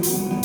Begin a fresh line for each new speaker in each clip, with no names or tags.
Going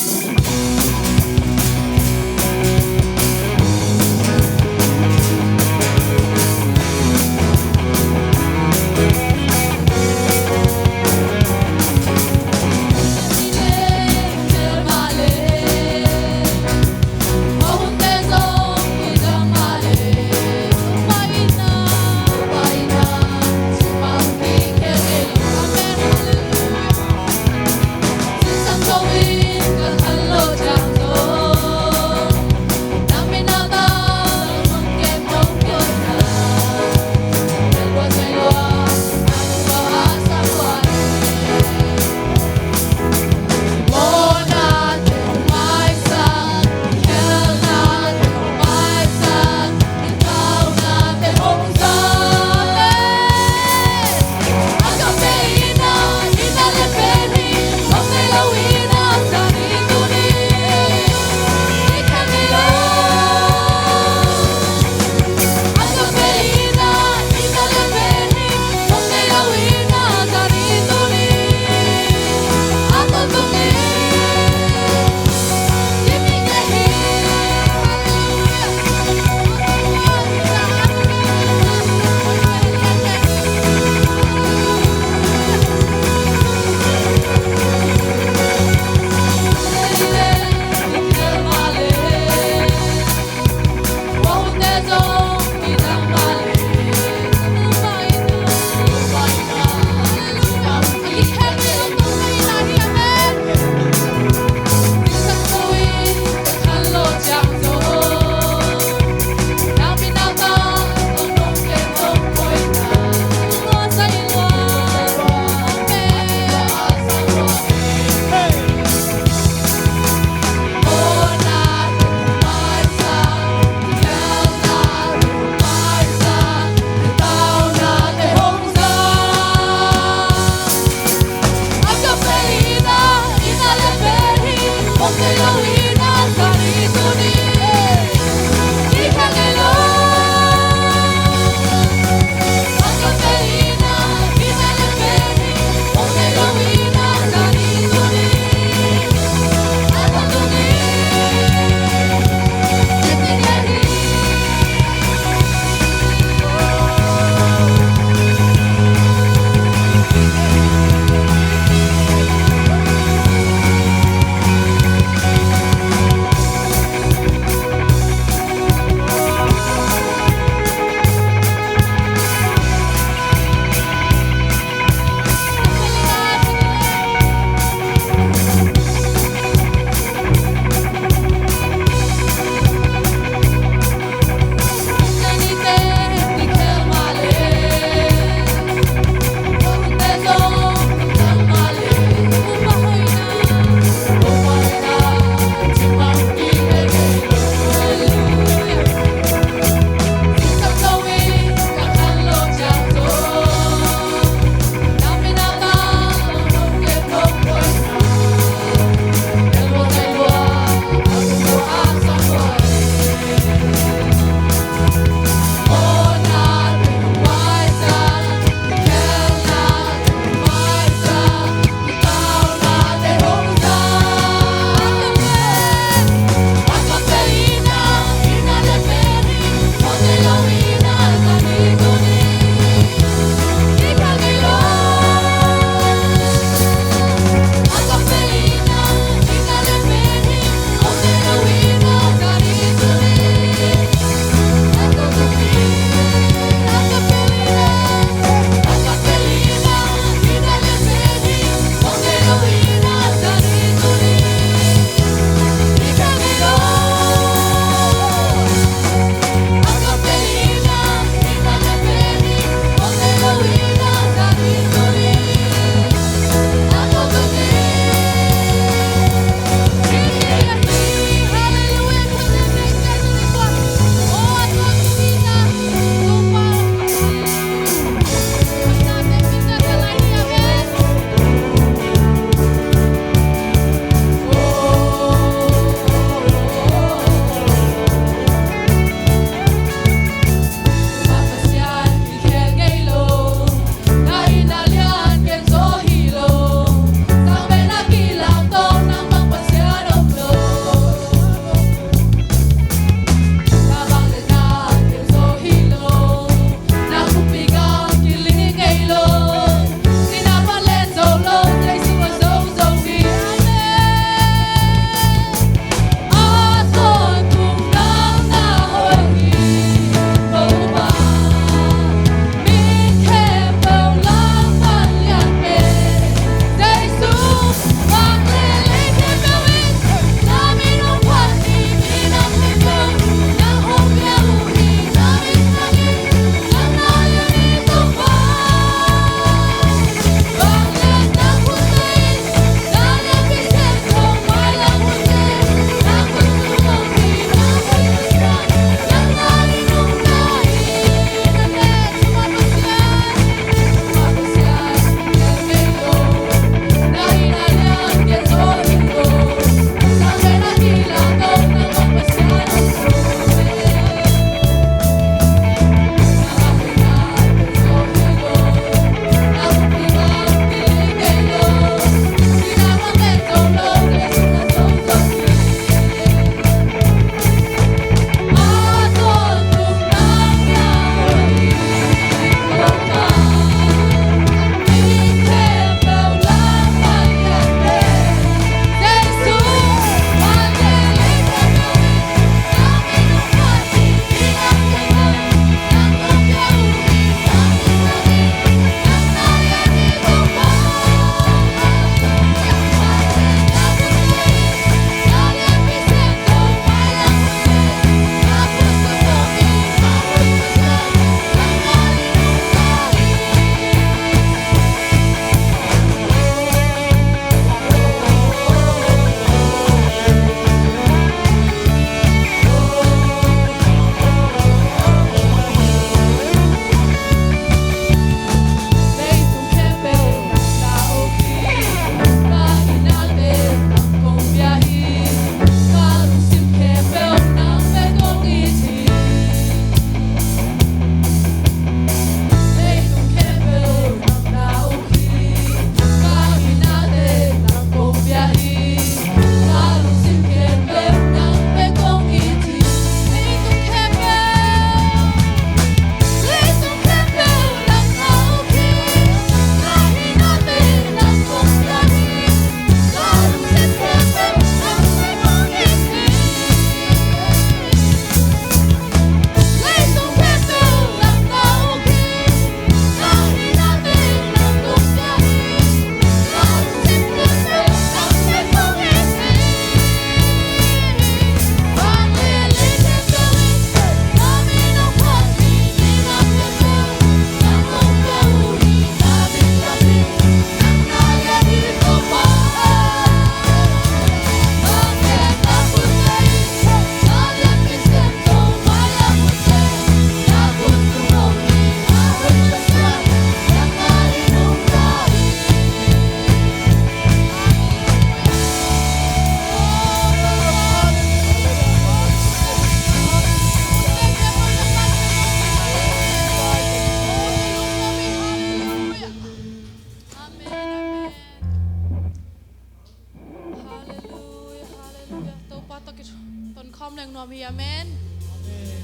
namn av Amen.
Amen.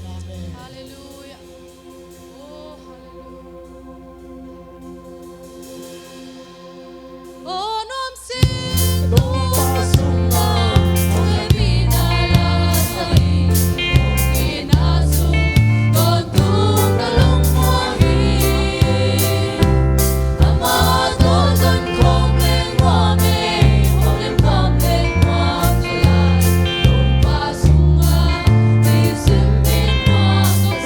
Amen.
Halleluja. Oh, nom sin
Lupasunga,
ungay pinalalahi, kung inaso, tontong talungwahi. Ama toton kong lengwame, olem kong lengwam salay. Lupasunga, isim minwa, kung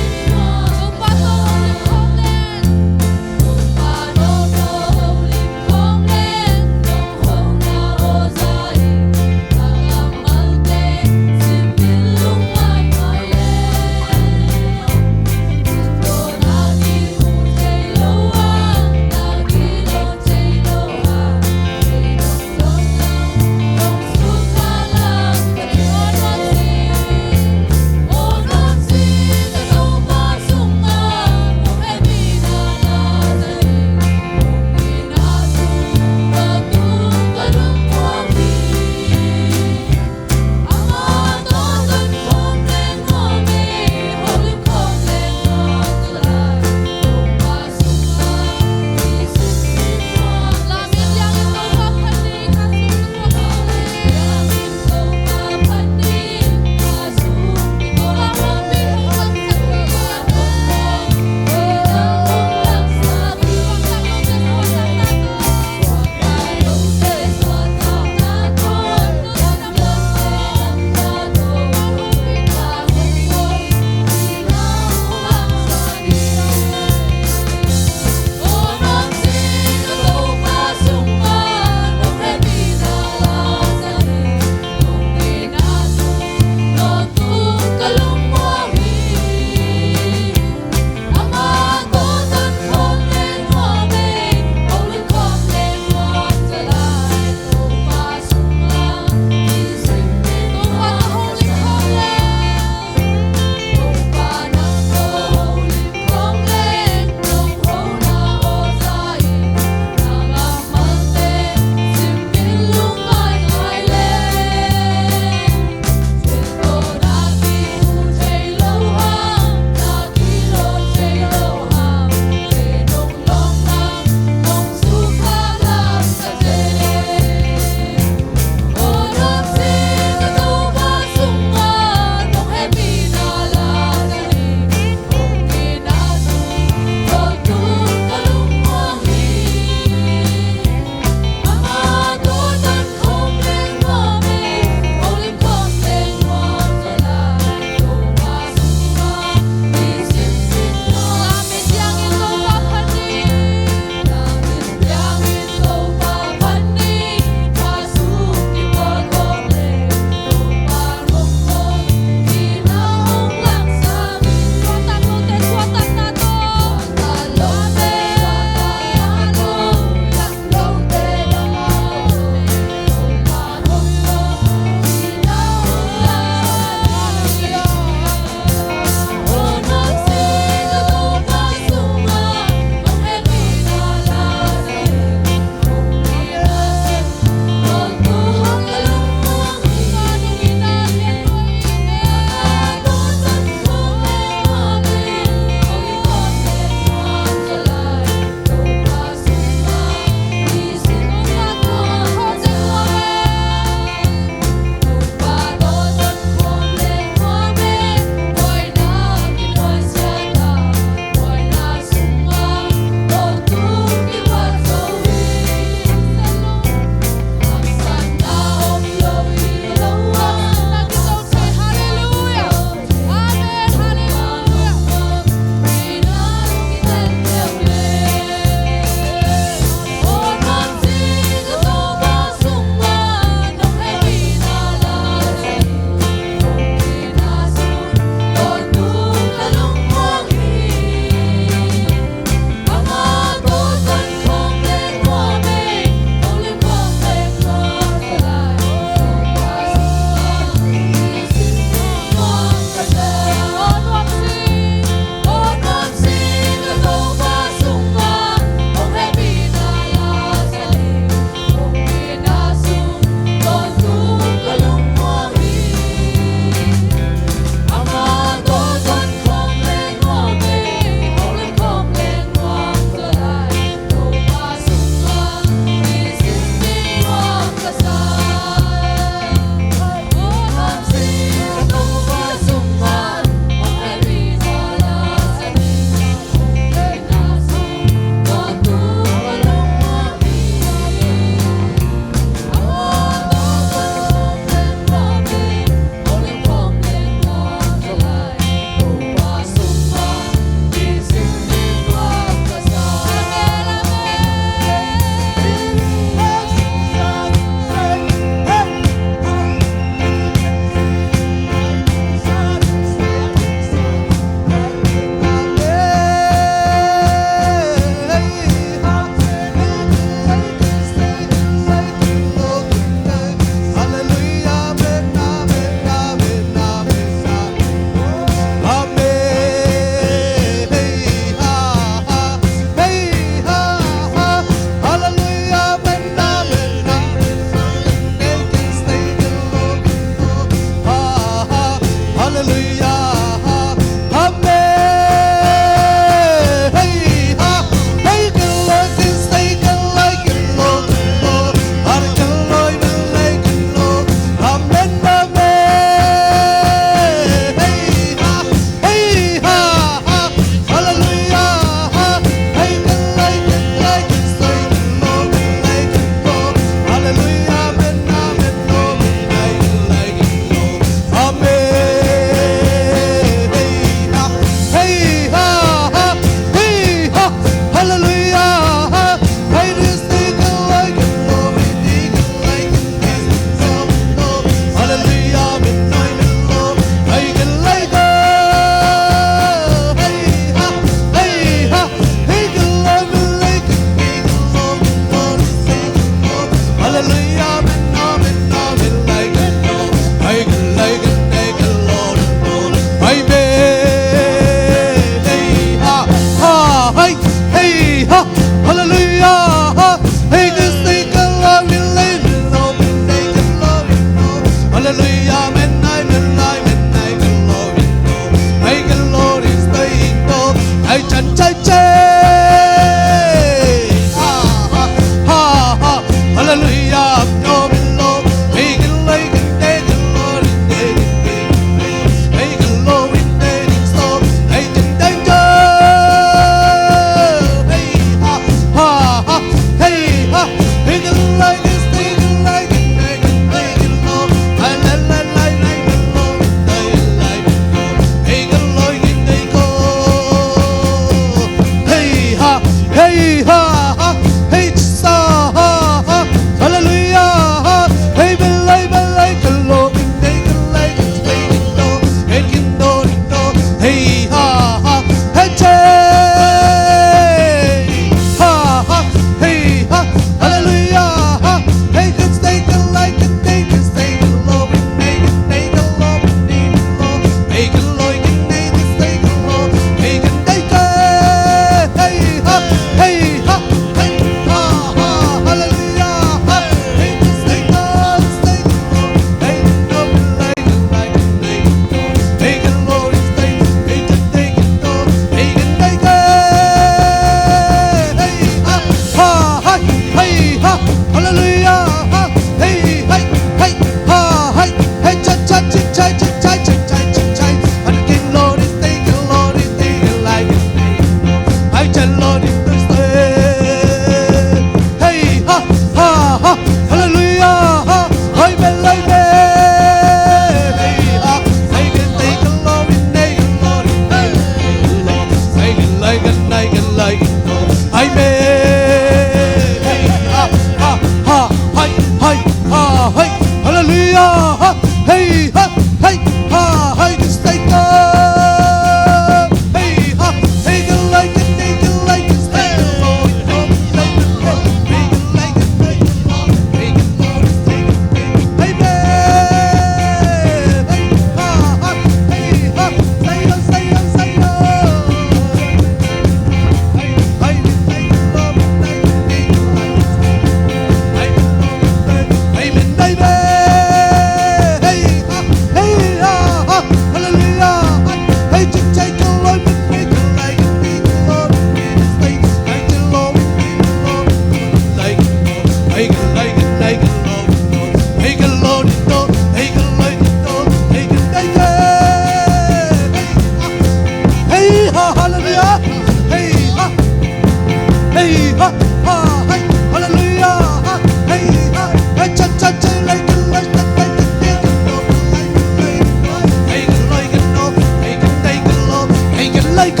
like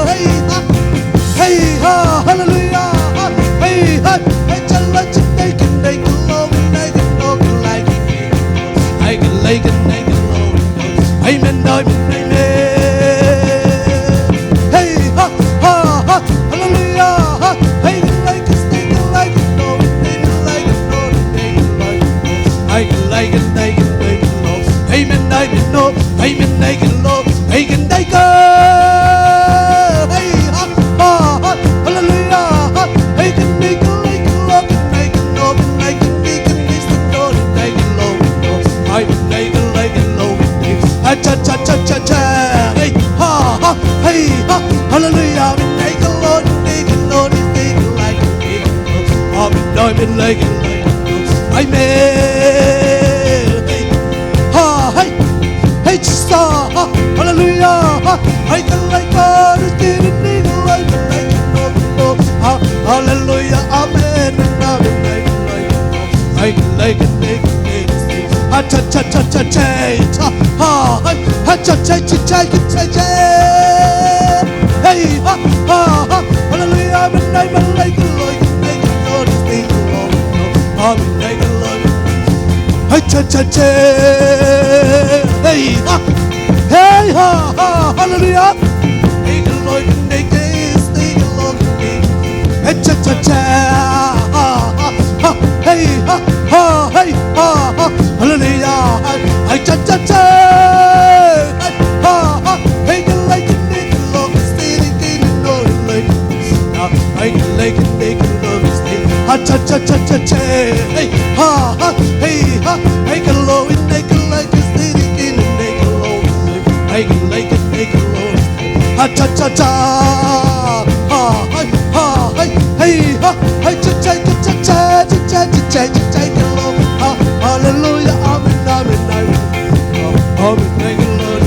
hey ha, hey ha, hallelujah, hey ha, hey just like you take it, Lord, make it look like I can like it, Lord, amen, amen, amen. Hey ha ha ha, hallelujah, hey like it, take it like it, Lord, take it like it, Lord, take it like it, I can like it, Lord, amen, amen, no, amen, like it, Lord, I can like it. Hey ha ha ha, hallelujah, I can make it like it, Lord, make it, Lord, make it, Lord, make it, Lord, I can make it like it, Lord, cha cha cha cha cha, hey ha ha, hey ha, hallelujah, make it, Lord, make it, Lord, make it like it, Lord, amen, like it, amen, hey ha, hey. Hey, Jesus, hallelujah, I can like God, it's getting me like Lord, hallelujah, amen, amen, I can like it, ha cha cha cha cha cha, ha cha cha cha cha cha, hey ha ha ha, hallelujah, amen, amen, like Lord, it's getting Lord, amen, like Lord. Hey cha cha cha, hey ha, hey ha ha, hallelujah. Hey Lord, hey Lord, hey cha cha cha, ha ha ha, hey ha ha, hey ha ha, hallelujah. Hey cha cha cha, hey ha ha, hey like Lord, stay Lord, like I like Lord, stay. Ha cha cha cha cha cha, hey ha ha, hey ha, hey Lord, like stay Lord, I like Lord, ha cha cha cha, ha hey ha, hey cha cha cha cha cha cha cha Lord, hallelujah, amen, amen, amen, Lord,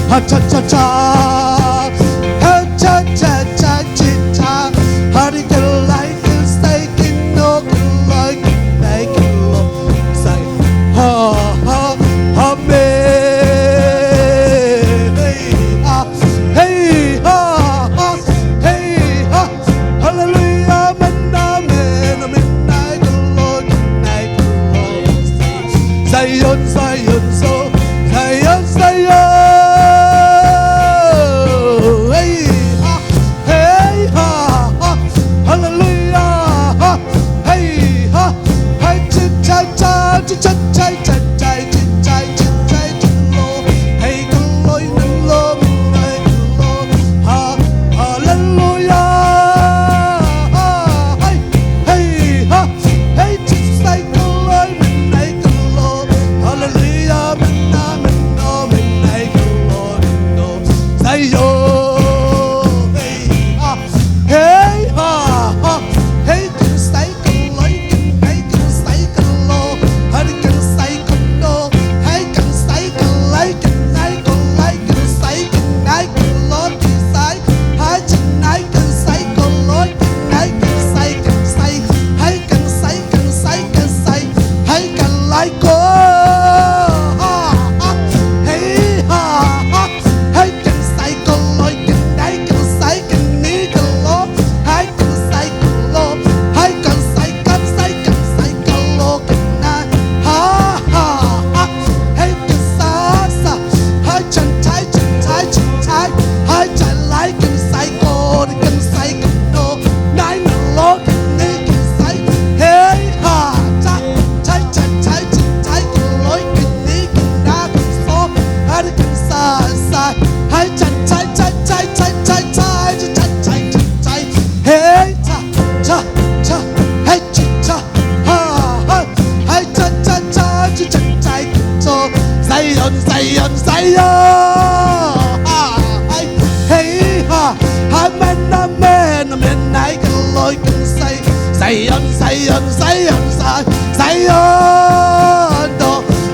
ha cha cha cha, ha cha cha cha cha, how do you like it, stay no like Lord, say ha ha, amen, hey ha, hey ha, hey ha, hallelujah, amen, amen, amen, Lord, Zion, Zion, so Zion, Zion, hey ha, hey ha, hallelujah, hey ha, hey cha cha cha cha cha cha cha cha cha cha, Lord, hey Lord, Lord, ha, hallelujah, hey ha, hey just like Lord, hallelujah, amen, amen, like Lord, Zion, hey ha, hey ha, hey just like Lord, hey just like Lord, hey just like Lord, hey just like like Lord, desire, hey just like Lord, hey just like hey just hey can like God.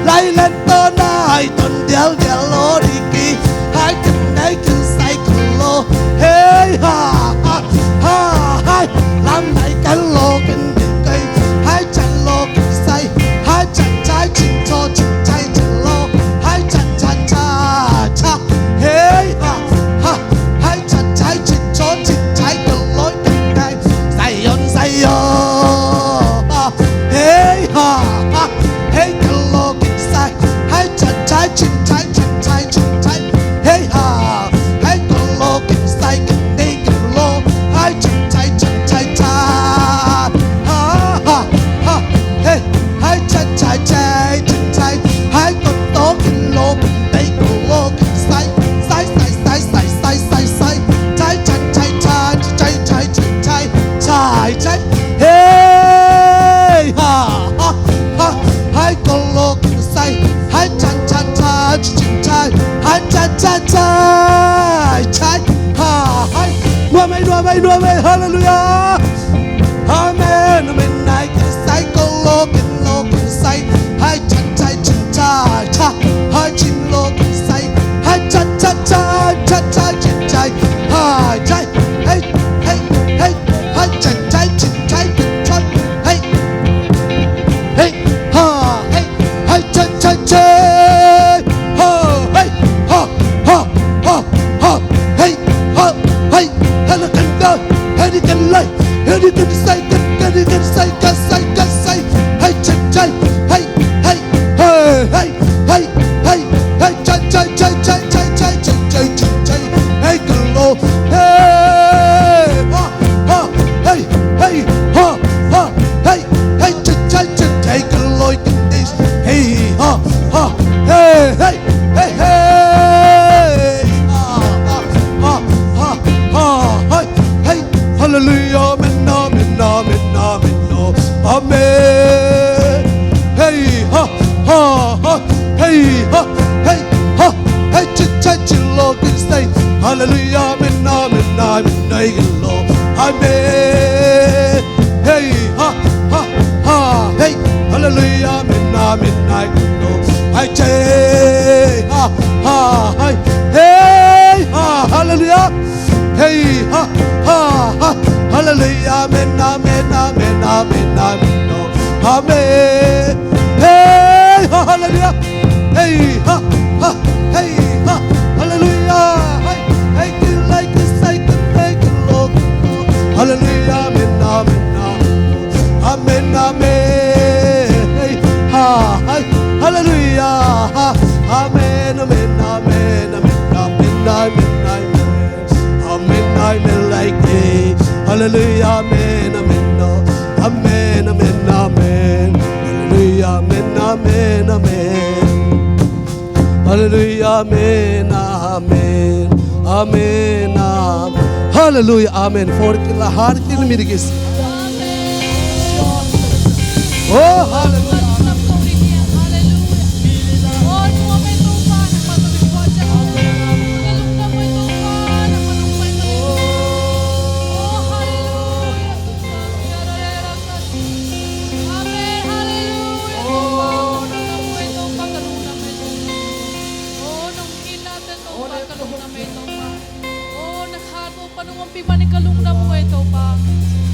Lại lên tôi nói tuần điều lô đi kỳ hai chân đấy cứ say cùng lô hey ha ha ha hai làm này cái lô kinh điển cây hai chân lô kinh say hai chân trái chinh cho chinh trái chân lô hai chân cha cha cha hey ha Amen, amen, hallelujah. Amen, amen, I can say, go look and say, hi, cha, cha, cha, cha, cha, hi, chin, look and say, hi, cha, cha, cha, cha, cha, chin, cha, hi, cha, hey, hey, hey, hi, cha, cha, chin, cha, chin, cha, hey, hey, ha, hey, hi, cha, cha, cha, ha, hey, ha, ha, ha, ha, hey, ha, hey, and I can go, and you can lie, and you can say, and you can say, hey, cha, cha, hey, hey, hey, hey, hey, hey, hey, cha, cha, cha, cha, cha, cha, cha, cha, cha, cha, hey, hello, hey, ha, ha, hey, hey, ha, ha, hey, hey, cha, cha, cha, hey, hello, hey, ha, ha, hey, hey, hey, hey, ha, ha, ha, ha, ha, hey, hey, hallelujah, amen, amen, amen, amen, amen, hey, ha, ha, ha, hey, ha, hey, ha, hey, cha, cha, cha, Lord, can say, hallelujah, amen, amen, amen, Lord, amen, hey, ha, ha, ha, hey, hallelujah, amen, amen, Lord, I say, ha, ha, hey, ha, hallelujah, hey, ha, ha, ha, hallelujah, amen, amen, amen, amen, amen, Lord, amen, hey, ha, hallelujah, hey, ha, ha, hey, ha, hallelujah, hey, hey, you like to say, thank you, Lord, hallelujah, amen, amen, amen, amen, hey, ha, hey, hallelujah, ha, amen, amen, amen, amen, amen, amen, amen, amen, like hey, hallelujah, amen, amen, amen, amen, amen, hallelujah, amen, amen, amen, hallelujah, amen, amen, amen, hallelujah, amen. For the heart in me, oh, hallelujah.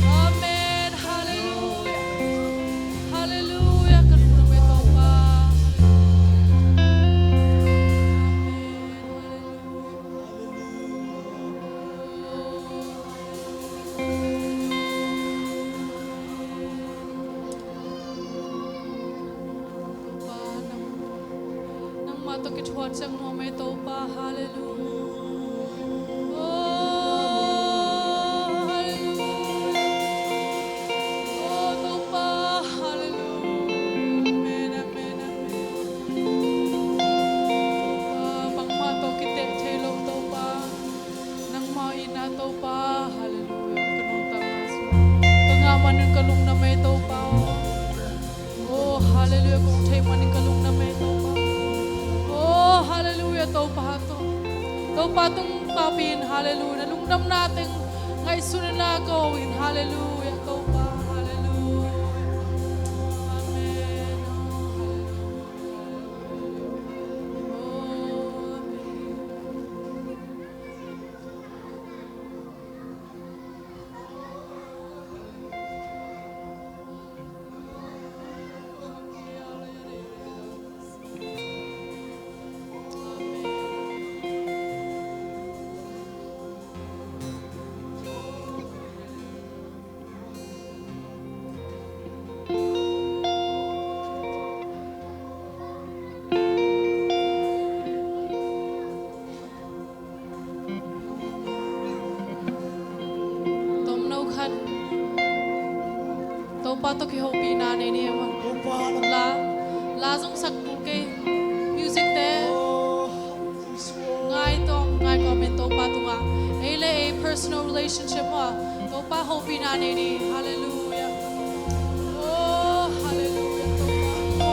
Amen. Hallelujah. Hallelujah. Kalungna mo ito pa. Nang matukit huwag siyang mo may ito pa. Hallelujah. Patong papin, hallelujah. Nalungdam natin ngay sunod na gawin, hallelujah. Ito pa, hallelujah. Amen. Oh, amen. Patok yung pinanay niya man. La song sak kay music te. Ngay comment to pa tunga. Ele a personal relationship mo. To pa ho pinanay ni. Hallelujah. Oh, hallelujah. To pa.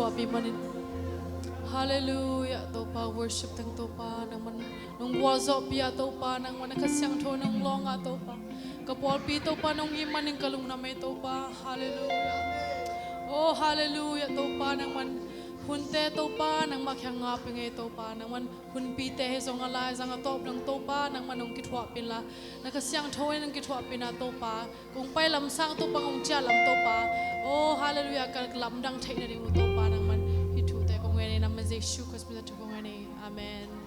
thua pi manin hallelujah to pa worship tang to pa nang man nung wazo pi to pa nang man kasyang tho nang longa to pa kapol pi to pa nung imaning kalung na may to pa hallelujah oh hallelujah to pa nang man hunte to pa nang makyang nga pingay to pa nang man hun pi te he zong ala zang atop nang to pa nang manong kitwa pin la nakasyang tho nang kitwa pin na to pa kung pai lam sang to pa ngong cha lam to pa oh hallelujah kal lam dang thai na ring to pa nang man hi thu te kong ngai na ma je shu kos mi ta kong ngai amen